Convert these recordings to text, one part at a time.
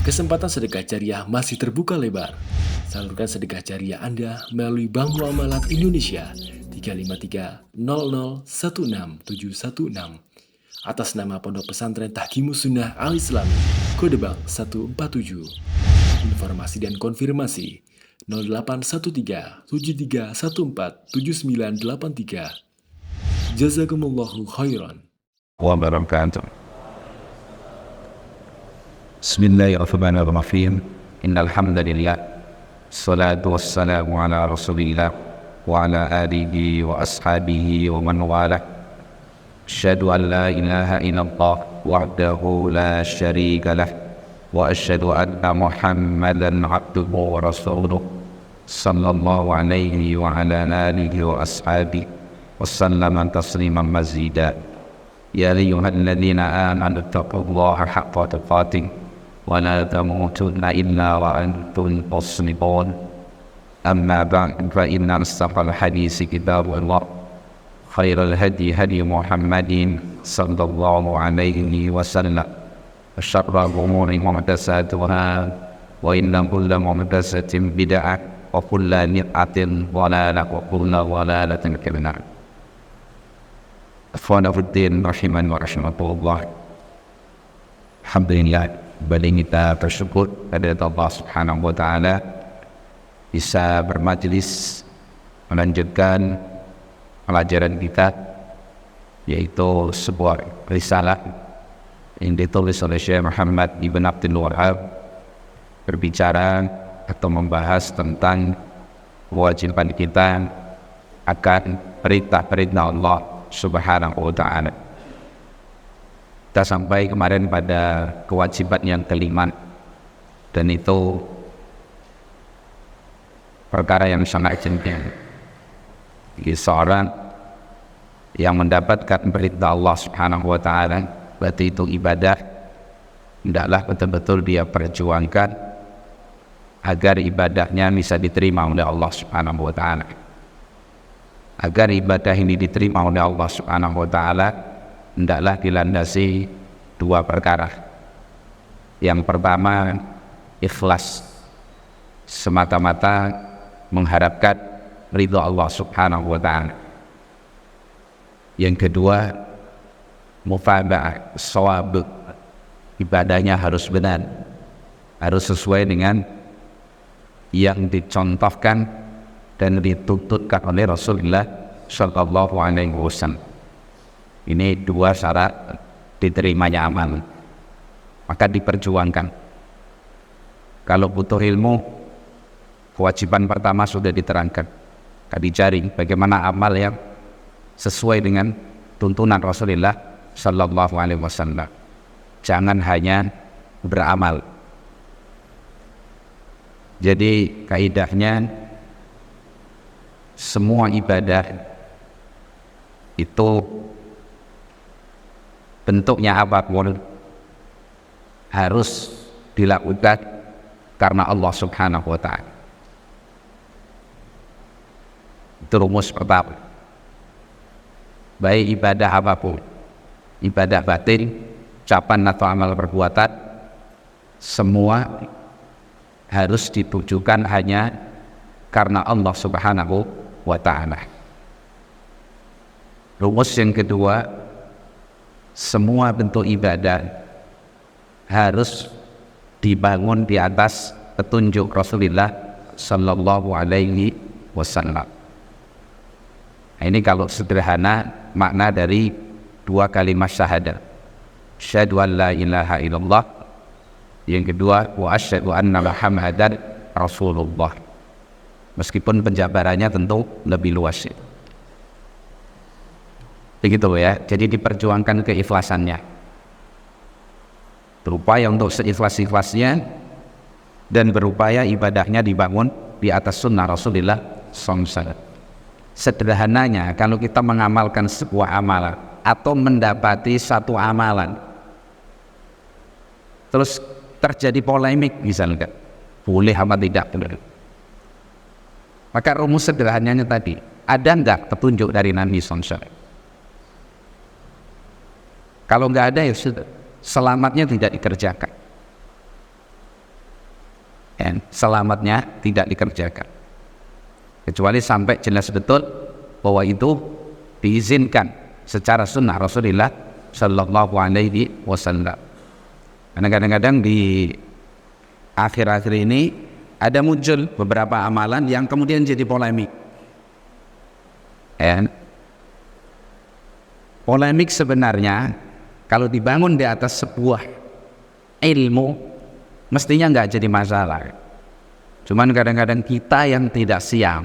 Kesempatan sedekah jariah masih terbuka lebar. Salurkan sedekah jariah Anda melalui Bank Muamalat Indonesia 35300161716 atas nama Pondok Pesantren Tahkimus Sunnah Al Islami, kode bank 147. Informasi dan konfirmasi 0813 7314 7983. Jazakumullahu khairan. وبركاته. بسم الله الرحمن الرحيم. إن الحمد لله الصلاة والسلام على رسول الله وعلى آله وأصحابه ومن والاه. أشهد أن لا إله إلا الله وحده لا شريك له وأشهد أن محمدا عبده ورسوله صلى الله عليه وعلى آله وأصحابه وسلم تسليما مزيدا. يا أيها الذين آمنوا اتقوا الله حق تقاته ولا تموتن إلا وأنتم مسلمون. أما بعد فإن أصدق الحديث كتاب الله خير الهدي هدي محمد صلى الله عليه وسلم وشر الأمور محدثاتها وإن كل محدثة بدعة وكل بدعة ضلالة وكل ضلالة في النار. Akhwanafuddin rahiman wa rahmatullah. Alhamdulillah, kembali kita bersyukur kepada Allah Subhanahu wa taala bisa bermajlis melanjutkan pelajaran kita, yaitu sebuah risalah yang ditulis oleh Syekh Muhammad Ibn Abdul Wahhab, berbicara atau membahas tentang kewajiban kita akan perintah-perintah Allah Subhanahu wa ta'ala. Kita sampai kemarin pada kewajiban yang kelima, dan itu perkara yang sangat penting bagi seorang yang mendapatkan perintah Allah Subhanahu wa ta'ala, berarti itu ibadah. Hendaklah betul-betul dia perjuangkan agar ibadahnya bisa diterima oleh Allah Subhanahu wa ta'ala. Agar ibadah ini diterima oleh Allah Subhanahu wa ta'ala, hendaklah dilandasi dua perkara. Yang pertama, ikhlas, semata-mata mengharapkan ridha Allah Subhanahu wa ta'ala. Yang kedua, muthaba'ah, shawab, ibadahnya harus benar, harus sesuai dengan yang dicontohkan dan dituntutkan oleh Rasulullah Sallallahu Alaihi Wasallam. Ini dua syarat diterimanya amal, maka diperjuangkan. Kalau butuh ilmu, kewajiban pertama sudah diterangkan, dicari bagaimana amal yang sesuai dengan tuntunan Rasulullah Sallallahu Alaihi Wasallam. Jangan hanya beramal. Jadi kaidahnya, semua ibadah itu bentuknya apapun harus dilakukan karena Allah Subhanahu wa ta'ala. Itu rumus pertama. Baik ibadah apapun, ibadah batin, ucapan atau amal perbuatan, semua harus ditujukan hanya karena Allah Subhanahu wa ta'ala. Rumus yang kedua, semua bentuk ibadah harus dibangun di atas petunjuk Rasulullah Sallallahu Alaihi Wasallam. Nah, ini kalau sederhana makna dari dua kalimat syahadat, asyhadu an la ilaha illallah, yang kedua wa asyhadu anna Muhammadan Rasulullah. Meskipun penjabarannya tentu lebih luas. Begitu ya, jadi diperjuangkan keikhlasannya, berupaya untuk seikhlas-ikhlasnya, dan berupaya ibadahnya dibangun di atas sunnah Rasulullah SAW. Sederhananya, kalau kita mengamalkan sebuah amalan atau mendapati satu amalan, terus terjadi polemik misalnya, boleh apa tidak, maka rumus sederhananya tadi, ada enggak petunjuk dari Nabi SAW? Kalau enggak ada, ya sudah, selamatnya tidak dikerjakan. selamatnya tidak dikerjakan, kecuali sampai jelas betul bahwa itu diizinkan secara sunnah Rasulullah Sallallahu Alaihi Wasallam. Karena kadang-kadang di akhir-akhir ini ada muncul beberapa amalan yang kemudian jadi polemik. Polemik sebenarnya kalau dibangun di atas sebuah ilmu mestinya nggak jadi masalah. Cuman kadang-kadang kita yang tidak siap,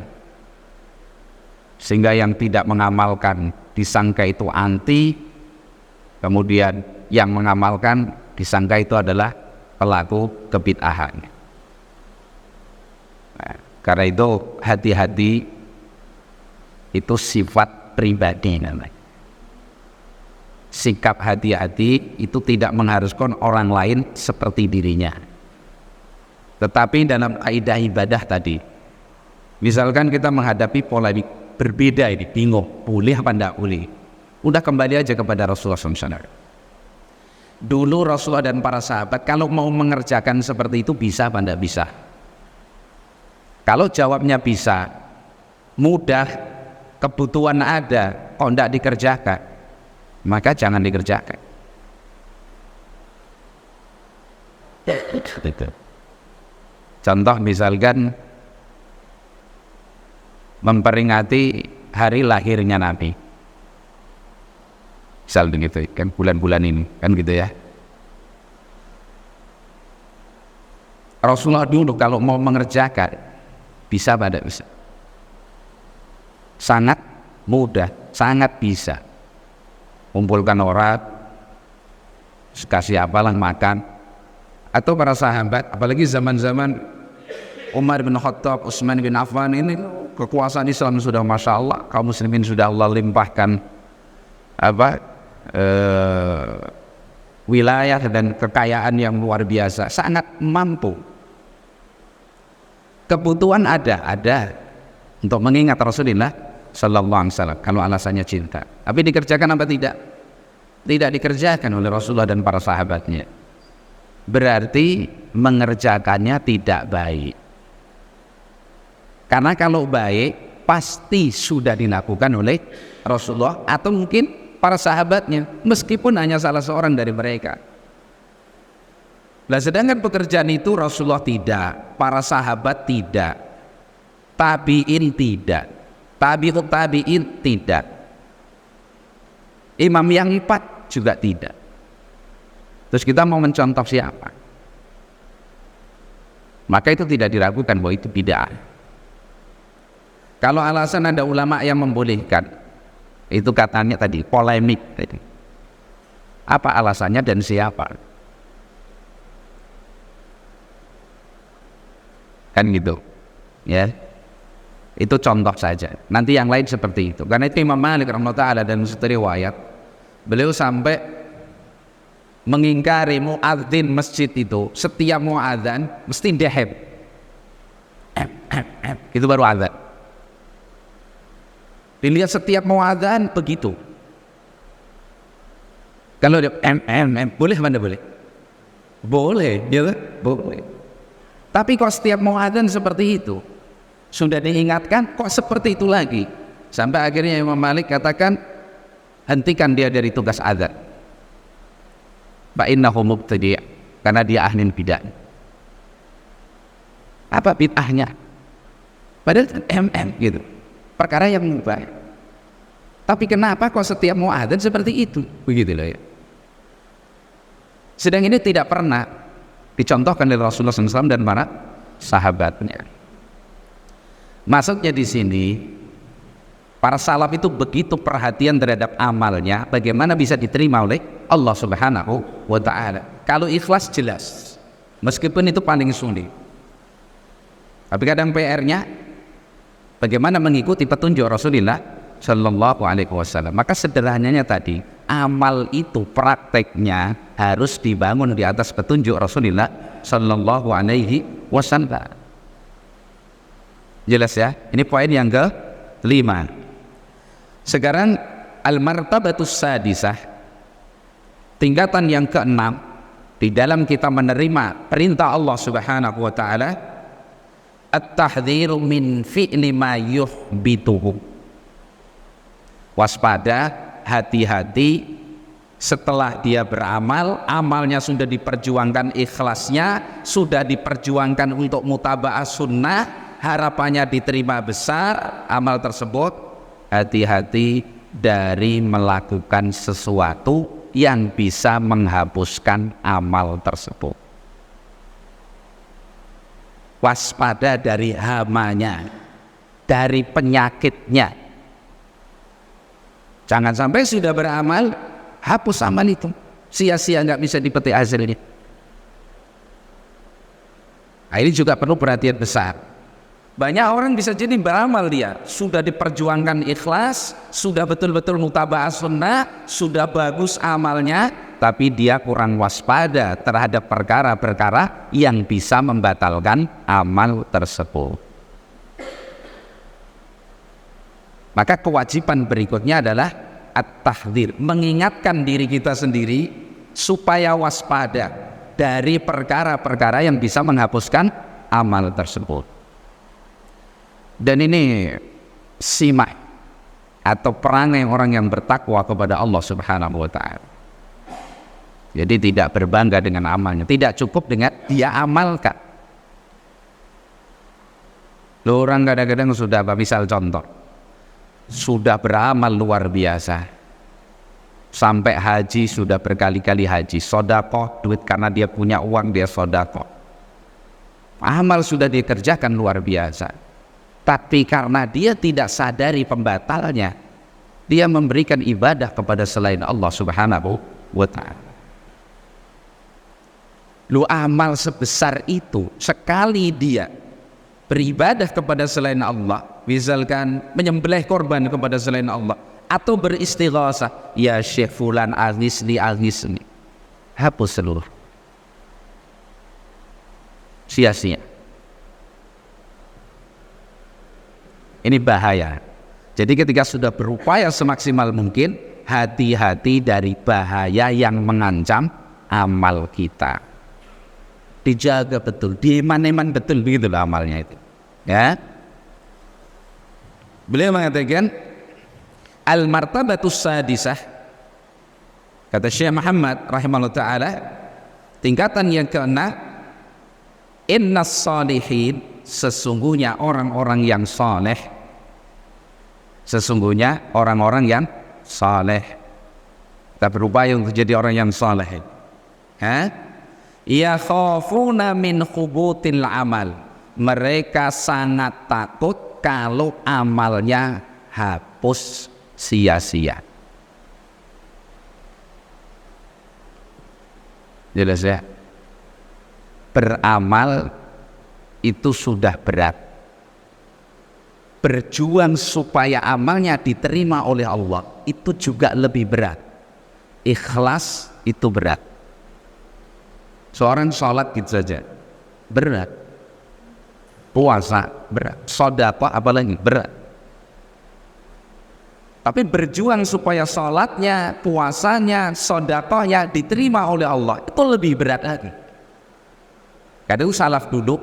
sehingga yang tidak mengamalkan disangka itu anti, kemudian yang mengamalkan disangka itu adalah pelaku kebid'ahan. Nah, karena itu hati-hati, itu sifat pribadi namanya. Sikap hati-hati itu tidak mengharuskan orang lain seperti dirinya. Tetapi dalam kaidah ibadah tadi, misalkan kita menghadapi polemik berbeda ini, bingung, boleh apa tidak boleh, udah kembali aja kepada Rasulullah SAW. Dulu Rasulullah dan para sahabat kalau mau mengerjakan seperti itu bisa apa tidak bisa? Kalau jawabnya bisa, mudah, kebutuhan ada, kok tidak dikerjakan, maka jangan dikerjakan. Contoh misalkan memperingati hari lahirnya Nabi, misal begitu kan, bulan-bulan ini kan gitu ya. Rasulullah dulu kalau mau mengerjakan bisa pada bisa, sangat mudah, sangat bisa. Kumpulkan orang, kasih apalah makan. Atau para sahabat, apalagi zaman-zaman Umar bin Khattab, Utsman bin Affan, ini kekuasaan Islam sudah Masya Allah, kaum muslimin sudah Allah limpahkan wilayah dan kekayaan yang luar biasa, sangat mampu. Kebutuhan ada untuk mengingat Rasulullah Sallallahu Alaihi Wasallam kalau alasannya cinta. Tapi dikerjakan apa tidak? Tidak dikerjakan oleh Rasulullah dan para sahabatnya. Berarti mengerjakannya tidak baik. Karena kalau baik pasti sudah dilakukan oleh Rasulullah atau mungkin para sahabatnya, meskipun hanya salah seorang dari mereka. Nah, sedangkan pekerjaan itu Rasulullah tidak, para sahabat tidak, tabi'in tidak, tabi'ut tabi'in tidak, imam yang 4 juga tidak. Terus kita mau mencontoh siapa? Maka itu tidak diragukan bahwa itu bid'ah. Kalau alasan ada ulama yang membolehkan, itu katanya tadi polemik tadi. Apa alasannya dan siapa? Kan gitu, ya. Itu contoh saja. Nanti yang lain seperti itu. Karena itu Imam Malik rahimahullah taala dan satu riwayat, beliau sampai mengingkari muadzin masjid itu, setiap muadzan mesti deheb, itu baru azan. Dilihat setiap muadzan begitu. Kalau dia boleh mana boleh? Boleh, ya boleh. Tapi kok setiap muadzan seperti itu? Sudah diingatkan kok seperti itu lagi? Sampai akhirnya Imam Malik katakan, hentikan dia dari tugas azan. Fa'innahu mubtadi', karena dia ahli bid'ah. Apa bid'ahnya? Padahal gitu, perkara yang mubah. Tapi kenapa kok setiap muadzin seperti itu? Begitu loh ya. Sedang ini tidak pernah dicontohkan oleh Rasulullah SAW dan para sahabatnya. Maksudnya di sini, para salaf itu begitu perhatian terhadap amalnya, bagaimana bisa diterima oleh Allah Subhanahu wa Ta'ala. Kalau ikhlas jelas, meskipun itu paling sulit. Tapi kadang PR-nya bagaimana mengikuti petunjuk Rasulullah Sallallahu Alaihi Wasallam. Maka sederhananya tadi, amal itu prakteknya harus dibangun di atas petunjuk Rasulullah Sallallahu Alaihi Wasallam. Jelas ya? Ini poin yang ke-5. Sekarang al-martabatus sadisah, tingkatan yang ke-6 di dalam kita menerima perintah Allah Subhanahu wa Ta'ala at-tahdhiru min fi'li ma yuhbituhu. Waspada, hati-hati setelah dia beramal, amalnya sudah diperjuangkan, ikhlasnya sudah diperjuangkan untuk mutaba'ah sunnah, harapannya diterima besar amal tersebut. Hati-hati dari melakukan sesuatu yang bisa menghapuskan amal tersebut. Waspada dari hamanya, dari penyakitnya. Jangan sampai sudah beramal, hapus amal itu, sia-sia, nggak bisa dipetik hasilnya. Nah, ini juga perlu perhatian besar. Banyak orang bisa jadi beramal, dia sudah diperjuangkan ikhlas, sudah betul-betul mutaba'ah sunnah, sudah bagus amalnya, tapi dia kurang waspada terhadap perkara-perkara yang bisa membatalkan amal tersebut. Maka kewajiban berikutnya adalah at-tahdhir, mengingatkan diri kita sendiri supaya waspada dari perkara-perkara yang bisa menghapuskan amal tersebut. Dan ini simak atau perangai orang yang bertakwa kepada Allah Subhanahu wa ta'ala. Jadi tidak berbangga dengan amalnya, tidak cukup dengan dia amalkan. Loh, orang kadang-kadang sudah, misal contoh, sudah beramal luar biasa, sampai haji sudah berkali-kali haji, sodako, duit karena dia punya uang dia sodako, amal sudah dikerjakan luar biasa, tapi karena dia tidak sadari pembatalnya, dia memberikan ibadah kepada selain Allah Subhanahu wa ta'ala. Lu amal sebesar itu, sekali dia beribadah kepada selain Allah, misalkan menyembelih korban kepada selain Allah, atau beristighasah, ya Syekh fulan aghisni, hapus seluruh, sia-sia. Ini bahaya. Jadi ketika sudah berupaya semaksimal mungkin, hati-hati dari bahaya yang mengancam amal kita. Dijaga betul, dieman-eman betul, begitu amalnya itu. Ya. Beliau mengatakan al-martabatus sadisah, kata Syekh Muhammad rahimahullah ta'ala, tingkatan yang keenam, innas salihin, sesungguhnya orang-orang yang saleh, sesungguhnya orang-orang yang saleh. Kita berupaya untuk jadi orang yang saleh. Ya khafuna min khubutil amal, mereka sangat takut kalau amalnya hapus sia-sia. Jelas ya? Beramal itu sudah berat. Berjuang supaya amalnya diterima oleh Allah itu juga lebih berat. Ikhlas itu berat. Seorang sholat gitu saja berat, puasa berat, sedekah apalagi berat. Tapi berjuang supaya sholatnya, puasanya, sedekahnya diterima oleh Allah itu lebih berat lagi. Kadang salaf dulu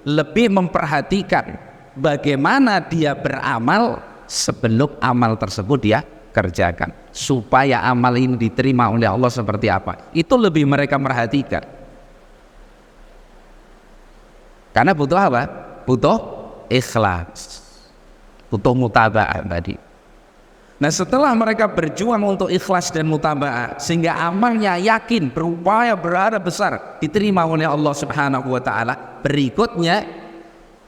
lebih memperhatikan bagaimana dia beramal sebelum amal tersebut dia kerjakan, supaya amal ini diterima oleh Allah seperti apa. Itu lebih mereka perhatikan. Karena butuh apa? Butuh ikhlas, butuh mutaba'ah tadi. Nah, setelah mereka berjuang untuk ikhlas dan mutaba'ah, sehingga amalnya yakin, berupaya berharap besar diterima oleh Allah Subhanahu wa ta'ala. Berikutnya,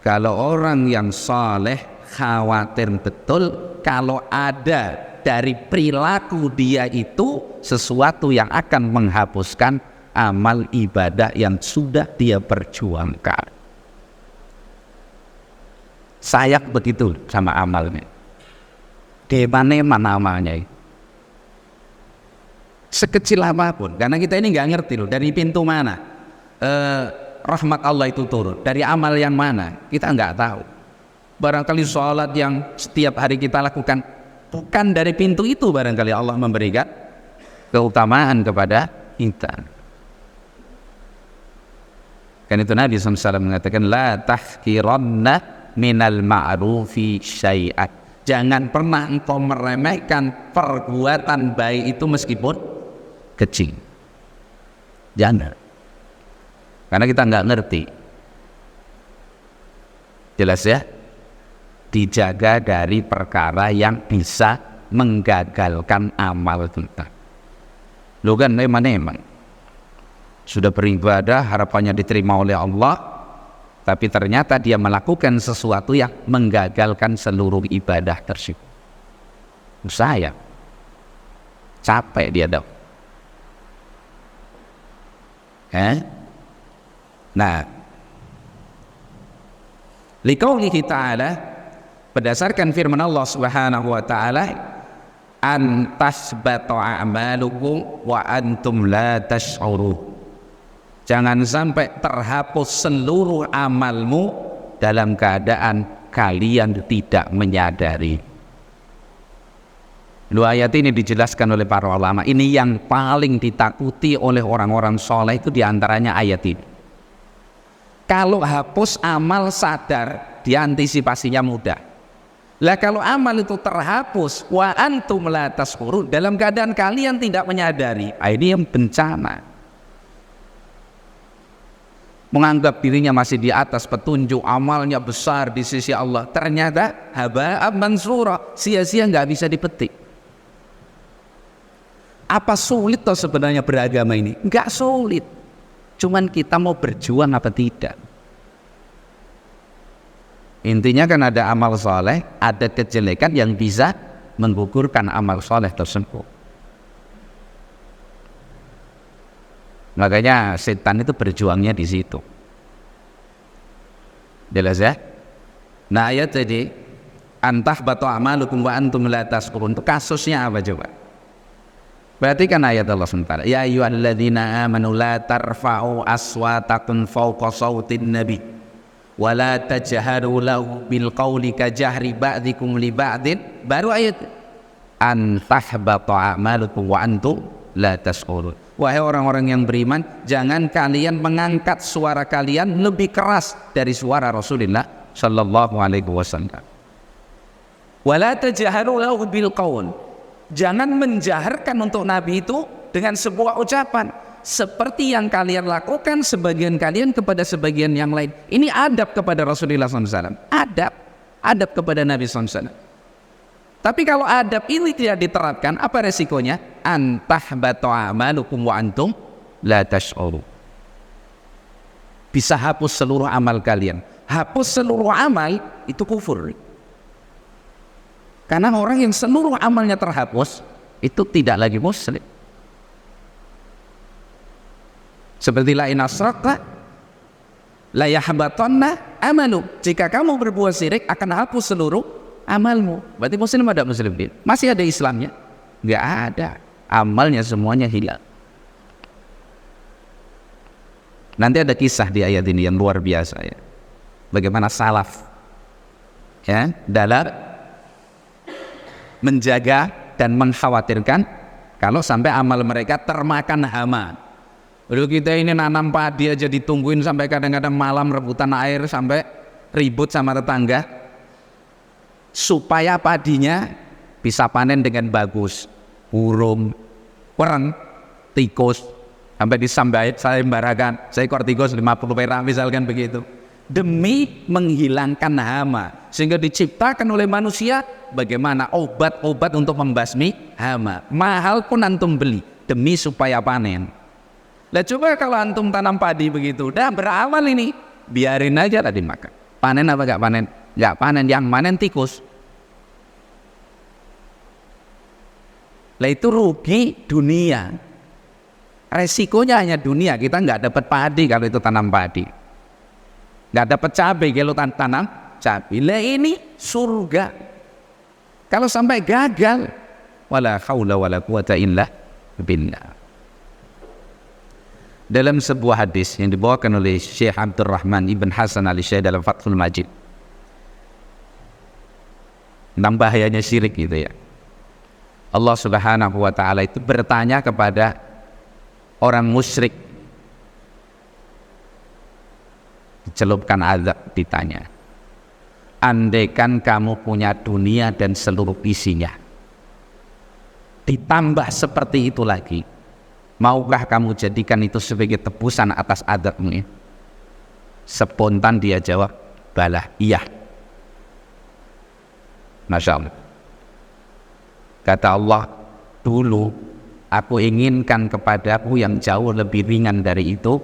kalau orang yang saleh khawatir betul kalau ada dari perilaku dia itu sesuatu yang akan menghapuskan amal ibadah yang sudah dia perjuangkan. Sayang begitu sama amalnya, mana amalnya sekecil apapun, karena kita ini nggak ngerti loh dari pintu mana rahmat Allah itu turun, dari amal yang mana kita nggak tahu. Barangkali sholat yang setiap hari kita lakukan bukan dari pintu itu, barangkali Allah memberikan keutamaan kepada kita. Kan itu Nabi SAW mengatakan la tahkiranna minal ma'rufi syai'at. Jangan pernah engkau meremehkan perbuatan baik itu meskipun kecil. Jangan. Karena kita nggak ngerti. Jelas ya? Dijaga dari perkara yang bisa menggagalkan amal kita. Lu kan memang sudah beribadah, harapannya diterima oleh Allah, tapi ternyata dia melakukan sesuatu yang menggagalkan seluruh ibadah tersebut. Sayang, capek dia dong. Nah, liqaulihi ta'ala, berdasarkan firman Allah Subhanahu wa ta'ala, an tasbata a'malukum wa antum la tash'urun. Jangan sampai terhapus seluruh amalmu dalam keadaan kalian tidak menyadari. Ayat ini dijelaskan oleh para ulama. Ini yang paling ditakuti oleh orang-orang soleh itu diantaranya ayat ini. Kalau hapus amal sadar, diantisipasinya mudah. Lah kalau amal itu terhapus, wa antum la tash'urun, dalam keadaan kalian tidak menyadari, ini yang bencana. Menganggap dirinya masih di atas petunjuk, amalnya besar di sisi Allah, ternyata haba'an mansura, sia-sia, nggak bisa dipetik. Apa sulit toh sebenarnya beragama ini? Nggak sulit, cuman kita mau berjuang apa tidak. Intinya kan ada amal soleh, ada kejelekan yang bisa menggugurkan amal soleh tersebut. Makanya setan itu berjuangnya di situ. Jelas ya? Nah ayat tadi, antah batu amalukum wa antum la tashkurun, itu kasusnya apa coba? Berarti kan ayat Allah SWT, ya ayyuhalladzina amanu la tarfa'u aswatakum fawqa sawtin nabi wa la tajharu lahu bil qawli ka jahri ba'dikum li ba'din. Baru ayat antah batu amalukum wa antum la tashkurun. Wahai orang-orang yang beriman, jangan kalian mengangkat suara kalian lebih keras dari suara Rasulullah sallallahu alaihi wasallam. Wala tajharu lahu bil qaul. Jangan menjaharkan untuk Nabi itu dengan sebuah ucapan seperti yang kalian lakukan sebagian kalian kepada sebagian yang lain. Ini adab kepada Rasulullah SAW. Adab kepada Nabi SAW. Tapi kalau adab ini tidak diterapkan, apa resikonya? Antahbatu a'malukum wa antum la tash'urun. Bisa hapus seluruh amal kalian. Hapus seluruh amal itu kufur. Karena orang yang seluruh amalnya terhapus itu tidak lagi muslim. Seperti la in asrakta la yahbatanna amalu. Jika kamu berbuat syirik akan hapus seluruh amalmu. Berarti muslim ada muslim? Masih ada Islamnya? Nggak ada. Amalnya semuanya hilang. Nanti ada kisah di ayat ini yang luar biasa ya. Bagaimana salaf ya dalam menjaga dan mengkhawatirkan kalau sampai amal mereka termakan hama. Lalu kita ini nanam padi aja ditungguin sampai kadang-kadang malam rebutan air sampai ribut sama tetangga supaya padinya bisa panen dengan bagus. Burung, perang, tikus sampai disembarakan seekor tikus 50 perak misalkan begitu, demi menghilangkan hama, sehingga diciptakan oleh manusia bagaimana obat-obat untuk membasmi hama. Mahal pun antum beli demi supaya panen. Nah coba kalau antum tanam padi begitu, udah beramal ini, biarin aja tadi makan. Panen apa gak panen? Gak panen, yang panen tikus. Lah itu rugi dunia. Resikonya hanya dunia, kita nggak dapat padi kalau itu tanam padi, nggak dapat cabai kalau tanam cabai. Lah ini surga. Kalau sampai gagal, wala haula wala quwata illa billah. Dalam sebuah hadis yang dibawakan oleh Syekh Abdurrahman Ibn Hasan al-Syekh dalam Fathul Majid tentang bahayanya syirik gitu ya. Allah Subhanahu wa ta'ala itu bertanya kepada orang musyrik, Dicelupkan azab, ditanya, andaikan kamu punya dunia dan seluruh isinya, ditambah seperti itu lagi, maukah kamu jadikan itu sebagai tebusan atas azabmu ini? Spontan dia jawab, balah, iya. Masya Allah. Kata Allah, dulu aku inginkan kepadamu yang jauh lebih ringan dari itu,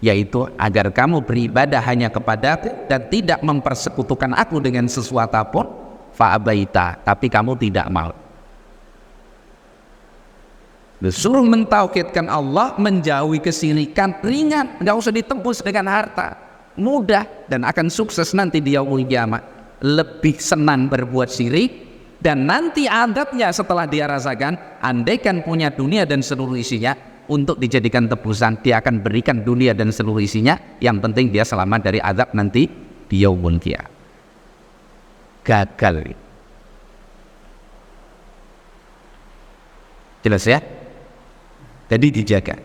yaitu agar kamu beribadah hanya kepadaku dan tidak mempersekutukan aku dengan sesuatu pun, fa'abaita, tapi kamu tidak mau. Disuruh mentauhidkan Allah, menjauhi kesyirikan, ringan, nggak usah ditembus dengan harta, mudah dan akan sukses nanti di yaumul kiamat. Lebih senang berbuat syirik, dan nanti adabnya setelah dia rasakan, andaikan punya dunia dan seluruh isinya untuk dijadikan tebusan, dia akan berikan dunia dan seluruh isinya, yang penting dia selamat dari adab nanti di yaumul kiamat. Gagal. Jelas ya? Jadi dijaga.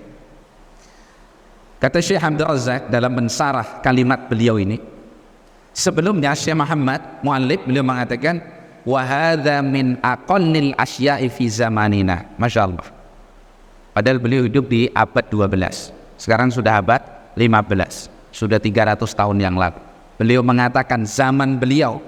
Kata Syekh Abdul Razak dalam mensarah kalimat beliau ini, sebelumnya Syekh Muhammad Mu'allib beliau mengatakan, wa hadza min aqallil asya'i fi zamanina. Masya Allah. Padahal beliau hidup di abad 12, sekarang sudah abad 15, sudah 300 tahun yang lalu. Beliau mengatakan zaman beliau,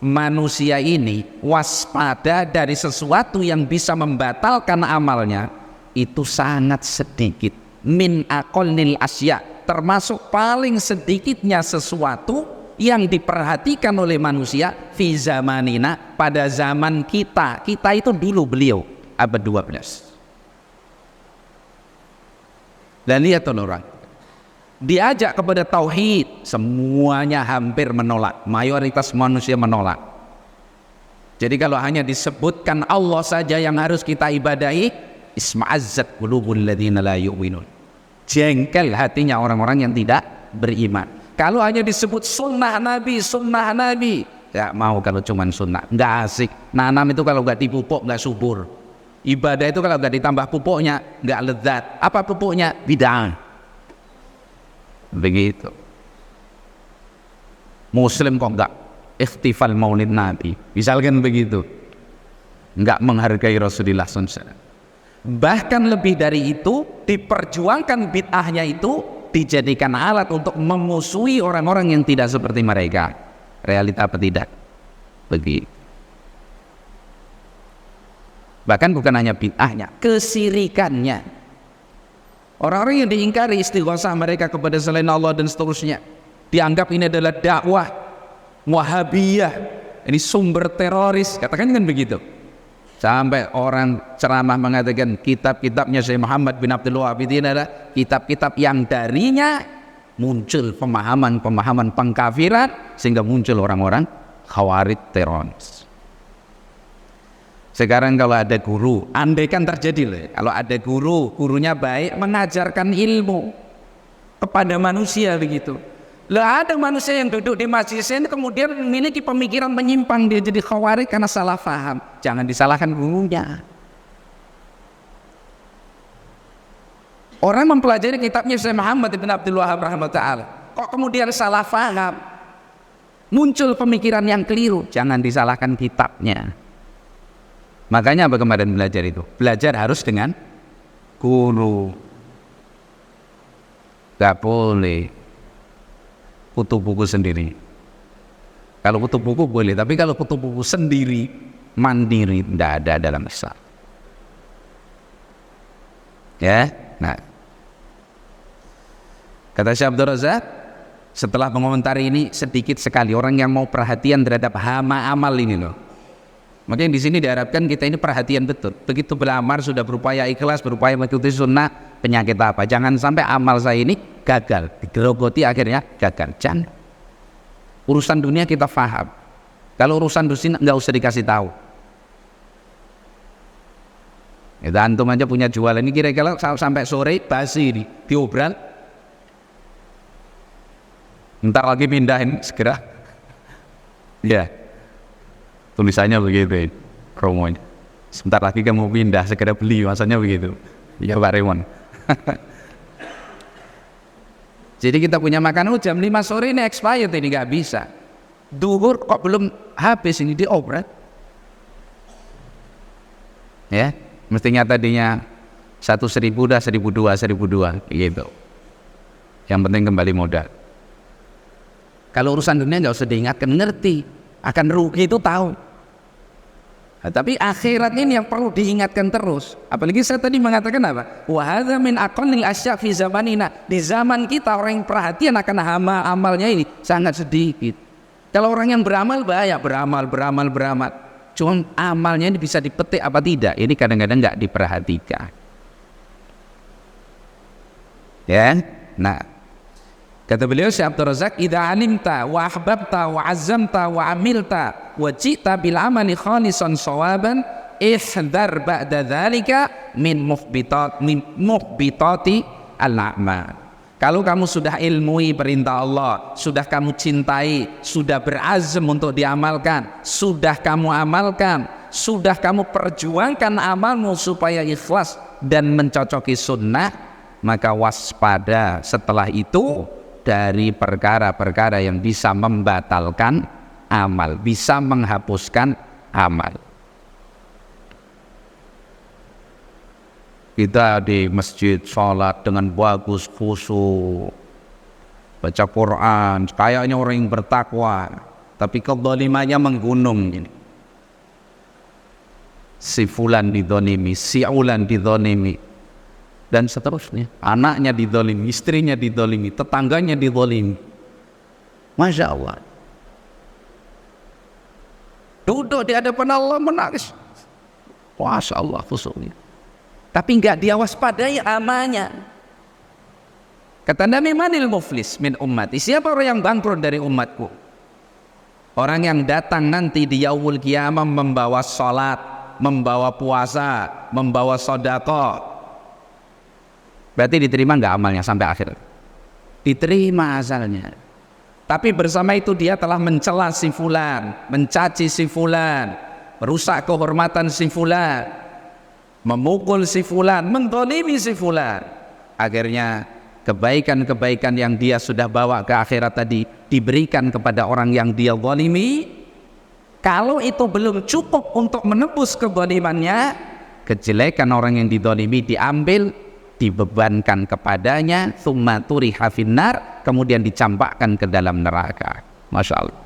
manusia ini waspada dari sesuatu yang bisa membatalkan amalnya itu sangat sedikit. Min aqallil asya', termasuk paling sedikitnya sesuatu yang diperhatikan oleh manusia fi zamanina, pada zaman kita. Kita itu dulu beliau abad 12. Dan lihat orang, diajak kepada tauhid, semuanya hampir menolak, mayoritas manusia menolak. Jadi kalau hanya disebutkan Allah saja yang harus kita ibadahi, isma'azzat qulubul ladzina la yu'minun, jengkel hatinya orang-orang yang tidak beriman. Kalau hanya disebut sunnah Nabi, ya mau kalau cuman sunnah, nggak asik. Nanam itu kalau nggak dipupuk nggak subur. Ibadah itu kalau nggak ditambah pupuknya nggak lezat. Apa pupuknya? Bid'ah. Begitu. Muslim kok nggak ikhtifal maulid Nabi, misalkan begitu, nggak menghargai Rasulullah SAW. Bahkan lebih dari itu, diperjuangkan bid'ahnya itu, dijadikan alat untuk memusuhi orang-orang yang tidak seperti mereka. Realita apa tidak? Begitu. Bahkan bukan hanya bid'ahnya, kesirikannya. Orang-orang yang diingkari istighosah mereka kepada selain Allah dan seterusnya, dianggap ini adalah dakwah Wahabiyah, ini sumber teroris, katakan kan begitu. Sampai orang ceramah mengatakan kitab-kitabnya Syekh Muhammad bin Abdul Wahab ini adalah kitab-kitab yang darinya muncul pemahaman-pemahaman pengkafiran, sehingga muncul orang-orang khawarij teroris. Sekarang kalau ada guru, andaikan terjadi loh, kalau ada guru, gurunya baik, mengajarkan ilmu kepada manusia begitu. Lah ada manusia yang duduk di masjid ini kemudian memiliki pemikiran menyimpang, dia jadi khawarij karena salah faham. Jangan disalahkan gurunya. Orang mempelajari kitabnya Syekh Muhammad bin Abdul Wahab rahimahullah, kok kemudian salah faham, muncul pemikiran yang keliru, jangan disalahkan kitabnya. Makanya apa kemarin belajar itu? Belajar harus dengan guru. Gak boleh kutu buku sendiri. Kalau kutu buku boleh, tapi kalau kutu buku sendiri, mandiri, tidak ada dalam Islam. Ya, nah, kata Syekh Abdul Razak, setelah mengomentari ini, sedikit sekali orang yang mau perhatian terhadap hama amal ini loh. Makanya di sini diharapkan kita ini perhatian betul. Begitu beramal sudah berupaya ikhlas, berupaya mengikuti sunnah, penyakit apa? Jangan sampai amal saya ini gagal, digerogoti akhirnya gagal. Jangan. Urusan dunia kita faham. Kalau urusan dunia nggak usah dikasih tahu. Itu antum aja punya jualan ini kira-kira sampai sore basi ini diobral. Ntar lagi pindahin segera. Ya. Tulisannya begitu, promonya. Sebentar lagi kamu pindah, segera beli, masanya begitu. Ya Pak Remon. Jadi kita punya makan jam 5 sore ini expired, ini nggak bisa. Duhur kok belum habis, ini diobrat. Ya, mestinya tadinya 1.000 dah 1.200 gitu. Yang penting kembali modal. Kalau urusan dunia nggak usah diingatkan, ngerti akan rugi itu tahu. Nah, tapi akhirat ini yang perlu diingatkan terus. Apalagi saya tadi mengatakan apa? Wa hadza min aqallil asya' fi zamanina. Di zaman kita orang yang perhatian akan amalnya ini sangat sedikit. Kalau orang yang beramal bahaya, beramal. Cuma amalnya ini bisa dipetik apa tidak? Ini kadang-kadang nggak diperhatikan. Ya, nah kata beliau Syekh Abdul Razak, idza alimta wa ahbabta wa azzamta wa amilta wa ji'ta bil amali khalisan shawaban ihdar ba'da dzalika min muhbitati al-a'mal. Kalau kamu sudah ilmui perintah Allah, sudah kamu cintai, sudah berazam untuk diamalkan, sudah kamu amalkan, sudah kamu perjuangkan amalmu supaya ikhlas dan mencocoki sunnah, maka waspada setelah itu dari perkara-perkara yang bisa membatalkan amal, bisa menghapuskan amal. Kita di masjid sholat dengan bagus, khusyuk, baca Quran, kayaknya orang yang bertakwa, tapi kezalimannya menggunung ini. Si fulan dizalimi, si ulan dizalimi, dan seterusnya. Anaknya dizalimi, istrinya dizalimi, tetangganya dizalimi. Masya Allah. Duduk di hadapan Allah menangis. Masya Allah khusyuknya. Tapi enggak dia waspadai amalnya. Kata Nabi, manil muflis min ummati, siapa orang yang bangkrut dari umatku? Orang yang datang nanti di yaumul qiyamah membawa salat, membawa puasa, membawa sedekah. Berarti diterima enggak amalnya sampai akhir? Diterima asalnya. Tapi bersama itu dia telah mencela si fulan, mencaci si fulan, merusak kehormatan si fulan, memukul si fulan, menzalimi si fulan. Akhirnya kebaikan-kebaikan yang dia sudah bawa ke akhirat tadi diberikan kepada orang yang dia zalimi. Kalau itu belum cukup untuk menebus kezalimannya, kejelekan orang yang dizalimi diambil, dibebankan kepadanya, tsumma turiha finnar, kemudian dicampakkan ke dalam neraka. Masya Allah.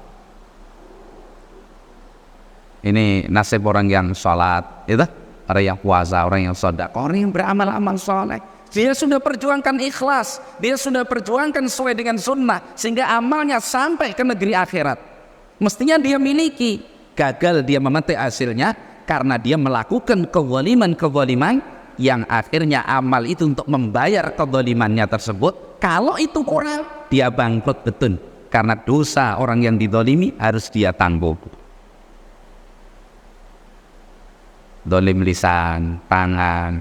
Ini nasib orang yang sholat, itu orang yang puasa, orang yang sedekah, orang yang beramal-amal soleh. Dia sudah perjuangkan ikhlas, dia sudah perjuangkan sesuai dengan sunnah, sehingga amalnya sampai ke negeri akhirat. Mestinya dia miliki. Gagal dia memetik hasilnya karena dia melakukan kezaliman yang akhirnya amal itu untuk membayar kezalimannya tersebut. Kalau itu kurang, dia bangkrut betul, karena dosa orang yang dizalimi harus dia tanggung. Zalim lisan, tangan.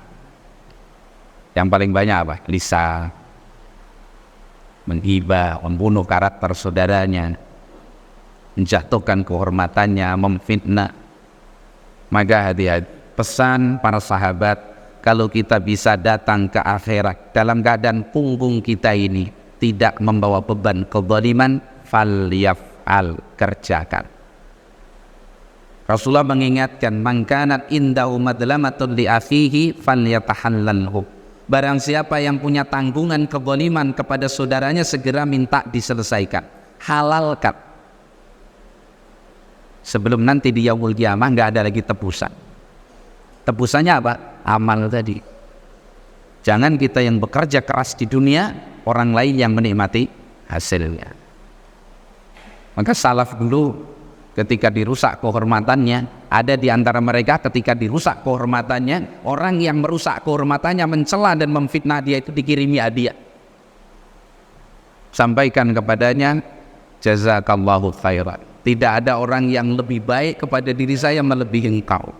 Yang paling banyak apa? Lisan. Menghibah, membunuh karakter saudaranya, menjatuhkan kehormatannya, memfitnah. Maka hati-hati. Pesan para sahabat, kalau kita bisa datang ke akhirat dalam keadaan punggung kita ini tidak membawa beban kezaliman, falyaf'al, kerjakan. Rasulullah mengingatkan, man kanat indahu madlamatun li akhihi falyatahallalhu. Barang siapa yang punya tanggungan kezaliman kepada saudaranya, segera minta diselesaikan, halalkan. Sebelum nanti di yaumul qiyamah enggak ada lagi tebusan. Tebusannya apa? Amal tadi. Jangan kita yang bekerja keras di dunia, orang lain yang menikmati hasilnya. Maka salaf dulu ketika dirusak kehormatannya, ada di antara mereka ketika dirusak kehormatannya, orang yang merusak kehormatannya, mencela dan memfitnah dia itu dikirimi hadiah. Sampaikan kepadanya, jazakallahu khairan. Tidak ada orang yang lebih baik kepada diri saya melebihi engkau.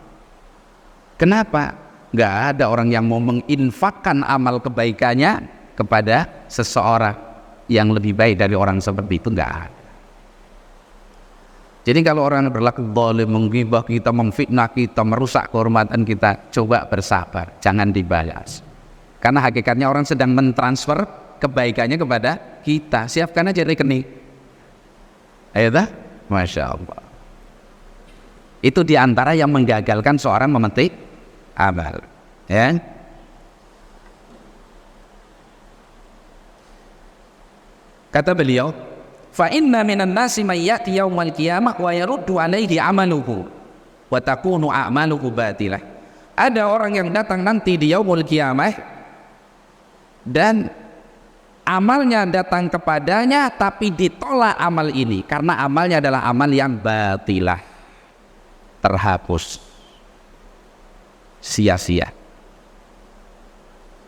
Kenapa? Nggak ada orang yang mau menginfakkan amal kebaikannya kepada seseorang yang lebih baik dari orang seperti itu, nggak ada. Jadi kalau orang berlaku zalim, menggibah kita, memfitnah kita, merusak kehormatan kita, coba bersabar, jangan dibalas. Karena hakikatnya orang sedang mentransfer kebaikannya kepada kita. Siapkan aja rekening. Ayo dah, Masya Allah. Itu diantara yang menggagalkan seorang memetik amal. Ya. Kata beliau, fa inna minan nasi may ya'ti yaumal qiyamah wa yaruddu alaihi amaluhu wa takunu a'maluhu batilah. Ada orang yang datang nanti di yaumul qiyamah dan amalnya datang kepadanya tapi ditolak amal ini karena amalnya adalah amal yang batilah, terhapus, sia-sia.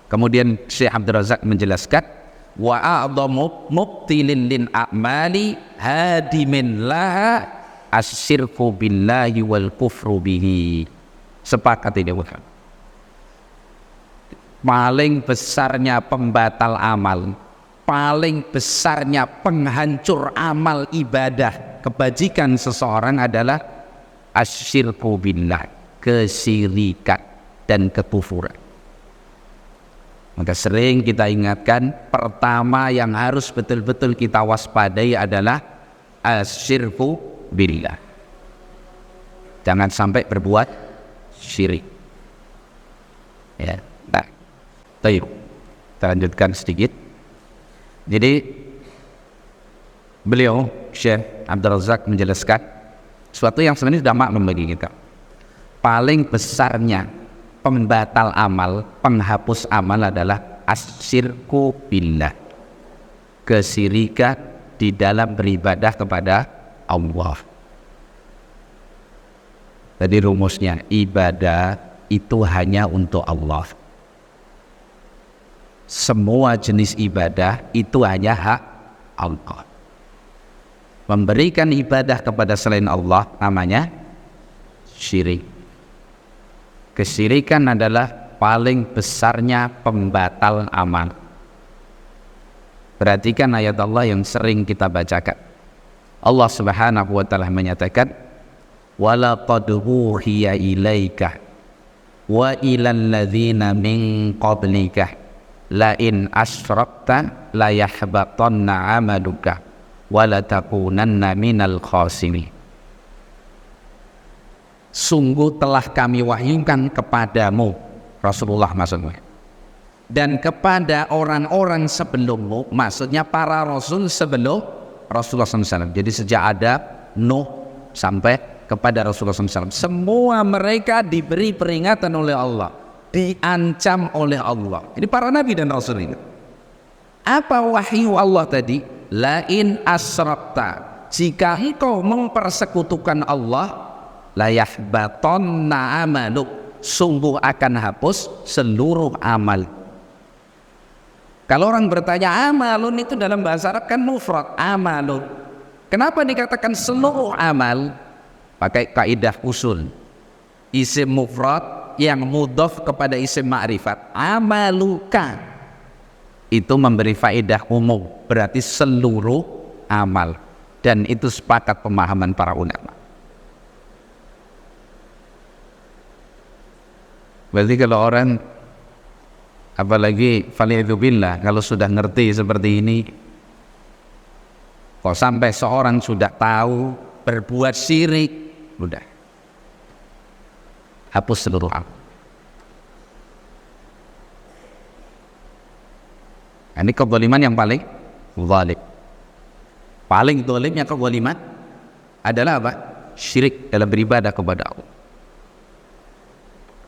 Kemudian Syekh Abdul Razak menjelaskan, wa a'dhamu mubtilin lin a'mali hadimin laha asyirku billahi wal kufru bihi. Sepakat ini bukan? Paling besarnya pembatal amal, paling besarnya penghancur amal ibadah kebajikan seseorang adalah asyirku billah, kesyirikan dan kekufuran. Maka sering kita ingatkan, pertama yang harus betul-betul kita waspadai adalah asyirku billah. Jangan sampai berbuat syirik. Ya, nah, baik. Kita lanjutkan sedikit. Jadi beliau Syekh Abdul Razak menjelaskan sesuatu yang sebenarnya sudah maklum bagi kita. Paling besarnya pembatal amal, penghapus amal adalah asyirku billah, kesyirikan di dalam beribadah kepada Allah. Jadi rumusnya, ibadah itu hanya untuk Allah. Semua jenis ibadah itu hanya hak Allah. Memberikan ibadah kepada selain Allah namanya syirik. Kesyirikan adalah paling besarnya pembatal amal. Perhatikan ayat Allah yang sering kita bacakan. Allah Subhanahu wa taala menyatakan, walaqad uhiya ilaika wa ilal ladzina min qablika la in asyrakta la yahbatanna 'amaluka wa la takunanna minal khasirin. Sungguh telah kami wahyukan kepadamu, Rasulullah maksudnya, dan kepada orang-orang sebelummu, maksudnya para rasul sebelum Rasulullah SAW. Jadi sejak ada Nuh sampai kepada Rasulullah SAW, semua mereka diberi peringatan oleh Allah, diancam oleh Allah. Ini para nabi dan rasul ini. Apa wahyu Allah tadi? Lain asrakta, jika engkau mempersekutukan Allah, layahbatonna amaluk, sungguh akan hapus seluruh amal. Kalau orang bertanya, amalun itu dalam bahasa Arab kan mufrad, amalun. Kenapa dikatakan seluruh amal? Pakai kaidah usul. Isim mufrad yang mudhaf kepada isim ma'rifat, amaluka, itu memberi faedah umum, berarti seluruh amal. Dan itu sepakat pemahaman para ulama. Berarti kalau orang, apalagi faliyadzubillah, kalau sudah ngerti seperti ini, kok sampai seorang sudah tahu berbuat syirik, udah hapus seluruh amal. Ini kezaliman yang paling zalim. Paling zalimnya kezaliman adalah apa? Syirik dalam beribadah kepada Allah.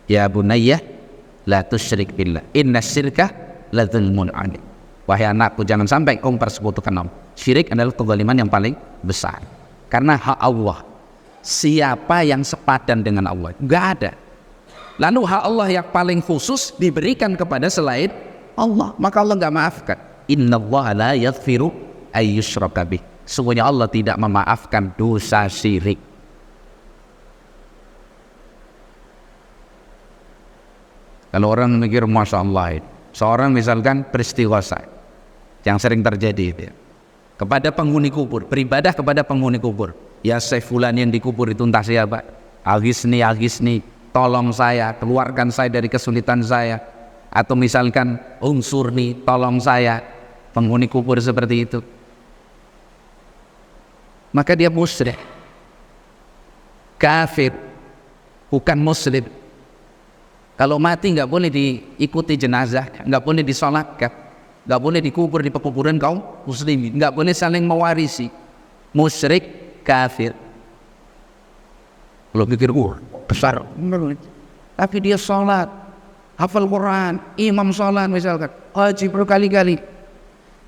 Ya bunayya la tusyrik billah inna syirka la dzulmun adzim. Wahai anakku, jangan sampai kau persekutukan Allah. Syirik adalah kezaliman yang paling besar, karena hak Allah. Siapa yang sepadan dengan Allah? Enggak ada. Lalu hak Allah yang paling khusus diberikan kepada selain Allah, maka Allah enggak maafkan. Innallaha la yaghfiru ay yushraka bih. Sungguhnya Allah tidak memaafkan dosa syirik. Kalau orang mikir, Masya Allah, seorang misalkan beristighosa, yang sering terjadi itu, kepada penghuni kubur, beribadah kepada penghuni kubur. Ya Syekh fulan yang dikubur itu entah siapa, agisni, tolong saya, keluarkan saya dari kesulitan saya. Atau misalkan unsurni, tolong saya, penghuni kubur seperti itu, maka dia musyrik, kafir, bukan muslim. Kalau mati nggak boleh diikuti jenazah, nggak boleh disolatkan, nggak boleh dikubur di pekuburan kaum muslimin, nggak boleh saling mewarisi. Musyrik, kafir. Kalau pikir besar, tapi dia sholat, hafal Quran, imam sholat misalkan, haji berkali-kali.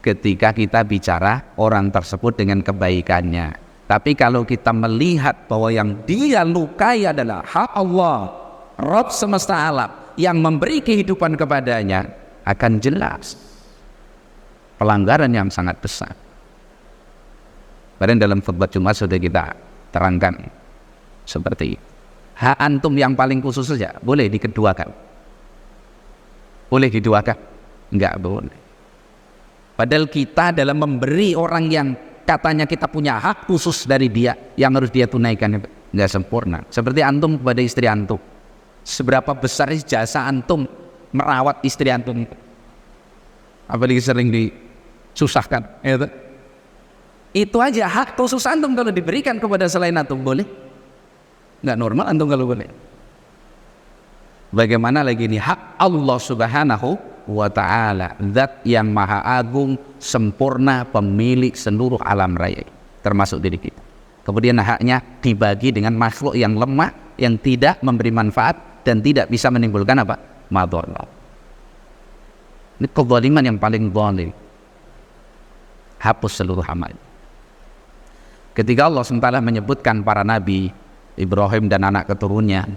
Ketika kita bicara orang tersebut dengan kebaikannya, tapi kalau kita melihat bahwa yang dia lukai adalah hak Allah, Rabb semesta alam yang memberi kehidupan kepadanya, akan jelas pelanggaran yang sangat besar. Kemarin dalam khutbah Jumat sudah kita terangkan seperti itu. Hak antum yang paling khusus saja boleh dikeduakan, boleh diduakan? Enggak boleh. Padahal kita dalam memberi orang yang katanya kita punya hak khusus dari dia, yang harus dia tunaikan, enggak sempurna. Seperti antum kepada istri antum, seberapa besar jasa antum merawat istri antum, apalagi sering disusahkan, itu aja hak khusus antum. Kalau diberikan kepada selain antum boleh? Nggak normal antum kalau boleh. Bagaimana lagi ini hak Allah subhanahu wa ta'ala, zat yang maha agung, sempurna, pemilik seluruh alam raya, termasuk diri kita. Kemudian haknya dibagi dengan makhluk yang lemah, yang tidak memberi manfaat dan tidak bisa menimbulkan apa? Madharat. Ini kezaliman yang paling zalim. Hapus seluruh amal. Ketika Allah SWT menyebutkan para nabi, Ibrahim dan anak keturunannya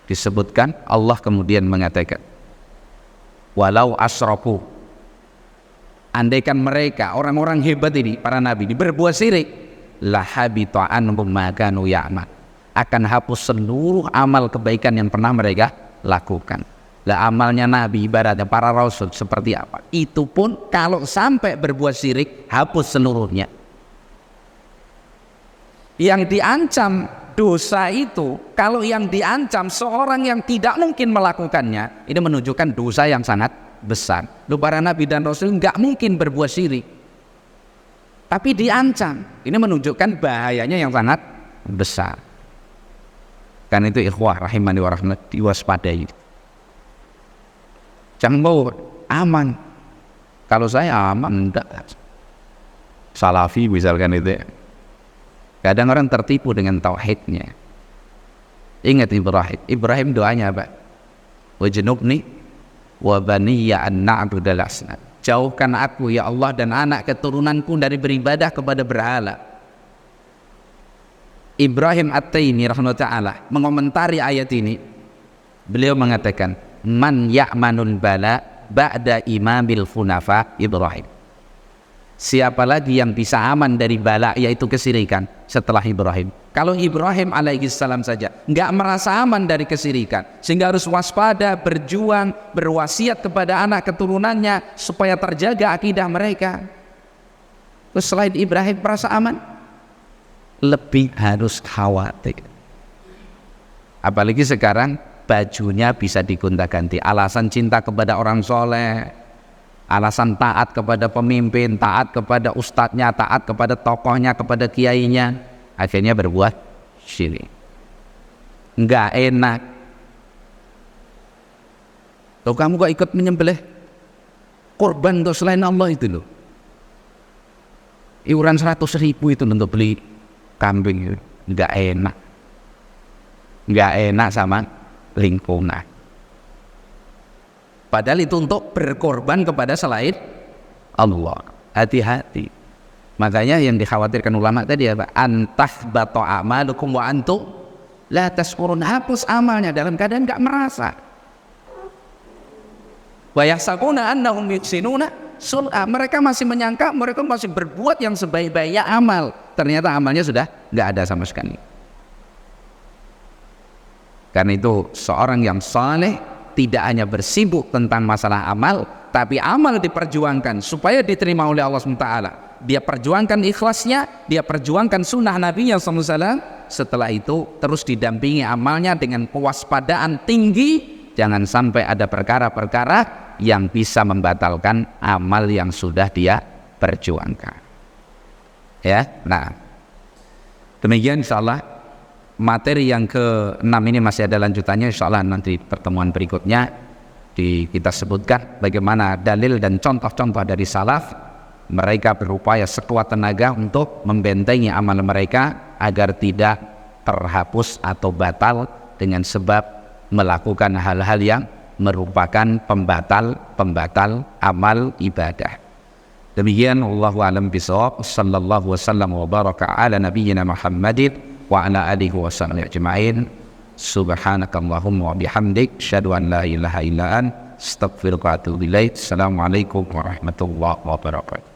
disebutkan, Allah kemudian mengatakan, walau asrafu, andaikan mereka orang-orang hebat ini, para nabi ini berbuat syirik, lahabita anhum ma kanu ya'mal, akan hapus seluruh amal kebaikan yang pernah mereka lakukan. Lah amalnya nabi, ibaratnya para rasul seperti apa? Itu pun kalau sampai berbuat syirik, hapus seluruhnya. Yang diancam dosa itu, kalau yang diancam seorang yang tidak mungkin melakukannya, ini menunjukkan dosa yang sangat besar. Loh, para nabi dan rasul nggak mungkin berbuat syirik, tapi diancam. Ini menunjukkan bahayanya yang sangat besar. Karena itu ikhwah rahimani wa rahmati, diwaspadai. Jangan mau aman. Kalau saya aman, enggak. Salafi misalkan itu. Kadang orang tertipu dengan tauhidnya. Ingat Ibrahim doanya apa? Wajnubni wa baniya an na'budal asnam. Jauhkan aku ya Allah dan anak keturunanku dari beribadah kepada berhala. Ibrahim At-Taimi rahimahullah mengomentari ayat ini. Beliau mengatakan, man ya'manul bala ba'da imamil khunafa Ibrahim. Siapa lagi yang bisa aman dari bala, yaitu kesyirikan, setelah Ibrahim? Kalau Ibrahim alaihissalam saja nggak merasa aman dari kesyirikan, sehingga harus waspada, berjuang, berwasiat kepada anak keturunannya supaya terjaga akidah mereka. Terus selain Ibrahim merasa aman, lebih harus khawatir. Apalagi sekarang bajunya bisa digonta-ganti, alasan cinta kepada orang soleh, alasan taat kepada pemimpin, taat kepada ustadznya, taat kepada tokohnya, kepada kiainya, akhirnya berbuat syirik. Enggak enak. Loh, kamu kok ikut menyembelih korban untuk selain Allah itu loh. Iuran 100.000 itu untuk beli kambing, enggak enak. Enggak enak sama lingkungan. Padahal itu untuk berkorban kepada selain Allah. Hati-hati. Makanya yang dikhawatirkan ulama tadi apa? Antahbata a'malukum wa antum la tashkurun. Hapus amalnya dalam keadaan enggak merasa. Wa yahsabuna annahum yuhsinuna sun'a. Mereka masih menyangka mereka masih berbuat yang sebaik-baiknya amal. Ternyata amalnya sudah enggak ada sama sekali. Karena itu seorang yang saleh tidak hanya bersibuk tentang masalah amal, tapi amal diperjuangkan supaya diterima oleh Allah SWT. Dia perjuangkan ikhlasnya, dia perjuangkan sunnah Nabi SAW. Setelah itu terus didampingi amalnya dengan kewaspadaan tinggi, jangan sampai ada perkara-perkara yang bisa membatalkan amal yang sudah dia perjuangkan. Ya, nah demikian insyaallah. Materi yang ke-6 ini masih ada lanjutannya, insyaallah nanti pertemuan berikutnya kita sebutkan bagaimana dalil dan contoh-contoh dari salaf. Mereka berupaya sekuat tenaga untuk membentengi amal mereka agar tidak terhapus atau batal dengan sebab melakukan hal-hal yang merupakan pembatal amal ibadah. Demikian, wallahu a'lam bishawab. Sallallahu wasallam wa baraka ala nabiyyina Muhammadin wa ala alihi wa sahbihi ajma'in. Subhanakallahumma wa bihamdik, asyhadu an la ilaha illa anta, astaghfiruka wa atubu ilaik. Assalamualaikum warahmatullahi wabarakatuh.